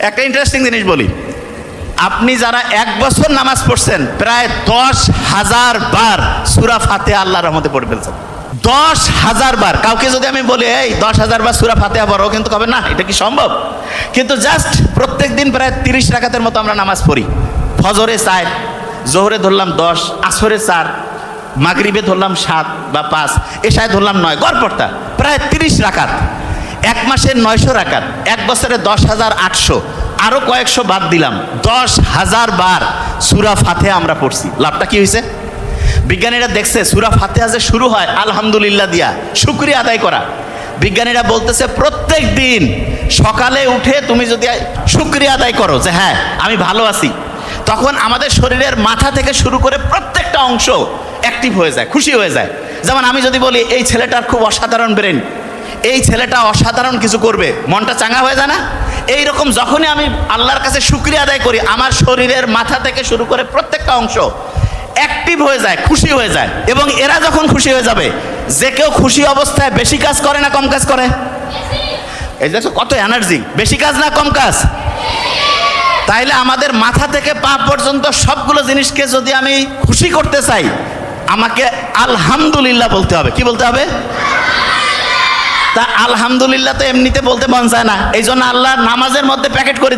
একটা ইন্টারেস্টিং জিনিস বলি, আপনি যারা 1 বছর নামাজ পড়ছেন প্রায় 10,000 বার সূরা ফাতিহা আল্লাহর রহমতে পড়ে ফেলছেন। 10,000 বার। কাউকে যদি আমি বলি এই 10,000 বার সূরা ফাতিহা পড়ো, কিন্তু কবে না এটা কি সম্ভব? কিন্তু জাস্ট প্রত্যেক দিন প্রায় 30 রাকাতের মতো আমরা নামাজ পড়ি। ফজরে 4, জোহরে ধরলাম 10, আসরে 4, মাগরিবে ধরলাম 7 বা 5, এশায় ধরলাম 9, গড়পড়তা প্রায় 30 রাকাত। 1 মাসে 900 রাকাত, 1 বছরে 10,800, আরো কয়েকশো বাদ দিলাম, 10,000 বার সূরা ফাতিহা আমরা পড়ছি। লাভটা কি হয়েছে? বিজ্ঞানীরা দেখছে সূরা ফাতিহা যে শুরু হয় আলহামদুলিল্লাহ দিয়া, শুকরিয়া আদায় করা। বিজ্ঞানীরা বলতেছে প্রত্যেক দিন সকালে উঠে তুমি যদি শুকরিয়া আদায় করো যে হ্যাঁ আমি ভালো আছি, তখন আমাদের শরীরের মাথা থেকে শুরু করে প্রত্যেকটা অংশ অ্যাক্টিভ হয়ে যায়, খুশি হয়ে যায়। যেমন আমি যদি বলি এই ছেলেটার খুব অসাধারণ ব্রেন, এই ছেলেটা অসাধারণ কিছু করবে, মনটা চাঙ্গা হয়ে যায় না? এইরকম যখনই আমি আল্লাহর কাছে শুকরিয়া আদায় করি, আমার শরীরের মাথা থেকে শুরু করে প্রত্যেকটা অংশ অ্যাক্টিভ হয়ে যায়, খুশি হয়ে যায়। এবং এরা যখন খুশি হয়ে যাবে, যে কেউ খুশি অবস্থায় বেশি কাজ করে না কম কাজ করে? এই দেখো কত এনার্জি, বেশি কাজ না কম কাজ? তাইলে আমাদের মাথা থেকে পা পর্যন্ত সবগুলো জিনিসকে যদি আমি খুশি করতে চাই, আমাকে আলহামদুলিল্লাহ বলতে হবে। কি বলতে হবে? তা আলহামদুলিল্লাহ তো এমনিতে বলতে মন চায় না, এই জন্য আল্লাহ নামাজের মধ্যে প্যাকেট করে